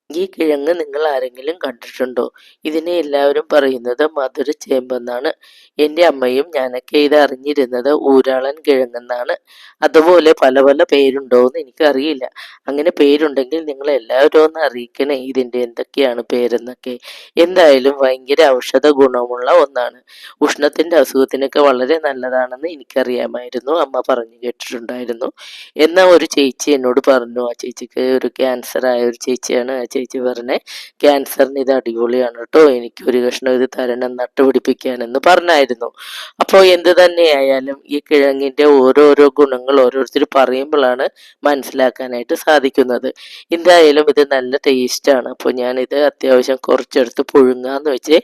ഈ കിഴങ്ങ് നിങ്ങൾ ആരെങ്കിലും കണ്ടിട്ടുണ്ടോ? ഇതിനെ എല്ലാവരും പറയുന്നത് മധുരച്ചേമ്പെന്നാണ്. എൻ്റെ അമ്മയും ഞാനൊക്കെ ഇത് അറിഞ്ഞിരുന്നത് ഊരാളൻ കിഴങ്ങെന്നാണ്. അതുപോലെ പല പല പേരുണ്ടോ എന്ന് എനിക്കറിയില്ല. അങ്ങനെ പേരുണ്ടെങ്കിൽ നിങ്ങൾ എല്ലാവരും ഒന്ന് അറിയിക്കണേ ഇതിൻ്റെ എന്തൊക്കെയാണ് പേരെന്നൊക്കെ. എന്തായാലും ഭയങ്കര ഔഷധ ഗുണമുള്ള ഒന്നാണ്. ഉഷ്ണത്തിൻ്റെ അസുഖത്തിനൊക്കെ വളരെ നല്ലതാണെന്ന് എനിക്കറിയാമായിരുന്നു. അമ്മ പറഞ്ഞു കേട്ടിട്ടുണ്ടായിരുന്നു. എന്നാൽ ഒരു ചേച്ചി എന്നോട് പറഞ്ഞു, ആ ചേച്ചിക്ക് ഒരു ക്യാൻസർ ആയ ഒരു ചേച്ചിയാണ്. ആ ചേച്ചി പറഞ്ഞേ, ക്യാൻസറിന് ഇത് അടിപൊളിയാണ് കേട്ടോ, എനിക്ക് ഒരു കഷ്ണം ഇത് തരണം നട്ടുപിടിപ്പിക്കാനെന്ന് പറഞ്ഞായിരുന്നു. അപ്പോൾ എന്ത് തന്നെയായാലും ഈ കിഴങ്ങിൻ്റെ ഓരോരോ ഗുണങ്ങൾ ഓരോരുത്തർ പറയുമ്പോഴാണ് മനസ്സിലാക്കാനായിട്ട് സാധിക്കുന്നത്. എന്തായാലും ഇത് നല്ല ടേസ്റ്റാണ്. അപ്പോൾ ഞാനിത് അത്യാവശ്യം കുറച്ചെടുത്ത് പുഴുങ്ങാന്ന് വെച്ചേ.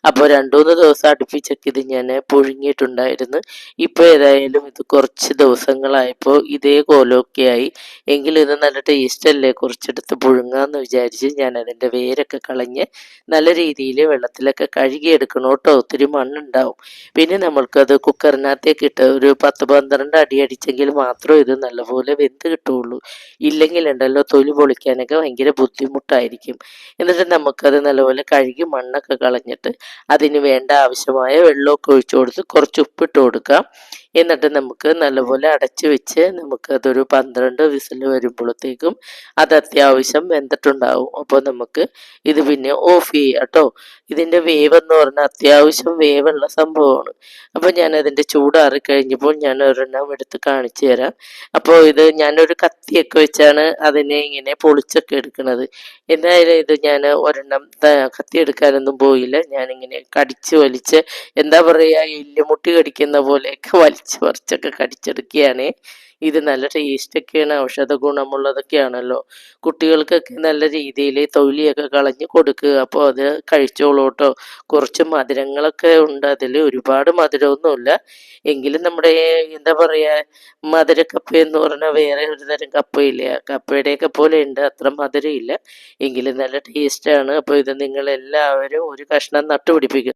അപ്പോൾ 2-3 ദിവസം അടുപ്പിച്ചൊക്കെ ഇത് ഞാൻ പുഴുങ്ങിയിട്ടുണ്ടായിരുന്നു. ഇപ്പോൾ ഏതായാലും ഇത് കുറച്ച് ദിവസങ്ങളായപ്പോൾ ഇതേ കോലമൊക്കെ ആയി. എങ്കിലും ഇത് നല്ല ടേസ്റ്റ് അല്ലേ, കുറച്ചെടുത്ത് പുഴുങ്ങാന്ന് വിചാരിച്ച് ഞാൻ അതിൻ്റെ വേരൊക്കെ കളഞ്ഞ് നല്ല രീതിയിൽ വെള്ളത്തിലൊക്കെ കഴുകിയെടുക്കണം കേട്ടോ. ഒത്തിരി മണ്ണുണ്ടാവും. പിന്നെ നമ്മൾക്കത് കുക്കറിനകത്തേക്ക് ഇട്ട് ഒരു 10-12 അടി അടിച്ചെങ്കിൽ മാത്രമേ ഇത് നല്ലപോലെ വെന്ത് കിട്ടുകയുള്ളൂ. ഇല്ലെങ്കിൽ ഉണ്ടല്ലോ തൊലി പൊളിക്കാനൊക്കെ ഭയങ്കര ബുദ്ധിമുട്ടായിരിക്കും. എന്നിട്ട് നമുക്കത് നല്ലപോലെ കഴുകി മണ്ണൊക്കെ കളഞ്ഞിട്ട് അതിന് വേണ്ട ആവശ്യമായ വെള്ളമൊക്കെ ഒഴിച്ചു കൊടുത്ത് കുറച്ച് ഉപ്പിട്ട് കൊടുക്കാം. എന്നിട്ട് നമുക്ക് നല്ലപോലെ അടച്ചു വെച്ച് നമുക്കതൊരു 12 വിസിൽ വരുമ്പോഴത്തേക്കും അത് അത്യാവശ്യം വെന്തിട്ടുണ്ടാവും. അപ്പോൾ നമുക്ക് ഇത് പിന്നെ ഓഫ് ചെയ്യാം കേട്ടോ. ഇതിൻ്റെ വേവെന്ന് പറഞ്ഞാൽ അത്യാവശ്യം വേവുള്ള സംഭവമാണ്. അപ്പോൾ ഞാനതിൻ്റെ ചൂടാറി കഴിഞ്ഞപ്പോൾ ഞാൻ ഒരെണ്ണം എടുത്ത് കാണിച്ചു തരാം. അപ്പോൾ ഇത് ഞാനൊരു കത്തിയൊക്കെ വെച്ചാണ് അതിനെ ഇങ്ങനെ പൊളിച്ചൊക്കെ എടുക്കുന്നത്. എന്തായാലും ഇത് ഞാൻ ഒരെണ്ണം കത്തി എടുക്കാനൊന്നും പോയില്ല. ഞാനിങ്ങനെ കടിച്ച് വലിച്ച്, എന്താ പറയുക, എല്ലുമുട്ടി കടിക്കുന്ന പോലെയൊക്കെ വലിച്ച് പറിച്ചൊക്കെ കടിച്ചെടുക്കുകയാണ്. ഇത് നല്ല ടേസ്റ്റൊക്കെയാണ്, ഔഷധ ഗുണമുള്ളതൊക്കെയാണല്ലോ. കുട്ടികൾക്കൊക്കെ നല്ല രീതിയിൽ തൊലിയൊക്കെ കളഞ്ഞ് കൊടുക്കുക. അപ്പോൾ അത് കഴിച്ചോളൂ കേട്ടോ. കുറച്ച് മധുരങ്ങളൊക്കെ ഉണ്ട് അതിൽ, ഒരുപാട് മധുരമൊന്നുമില്ല. എങ്കിലും നമ്മുടെ എന്താ പറയുക, മധുരക്കപ്പ എന്ന് പറഞ്ഞാൽ വേറെ ഒരു തരം കപ്പയില്ല, കപ്പയുടെയൊക്കെ പോലെ ഉണ്ട്, അത്ര മധുരമില്ല. എങ്കിലും നല്ല ടേസ്റ്റാണ്. അപ്പോൾ ഇത് നിങ്ങളെല്ലാവരും ഒരു കഷ്ണം നട്ടുപിടിപ്പിക്കുക.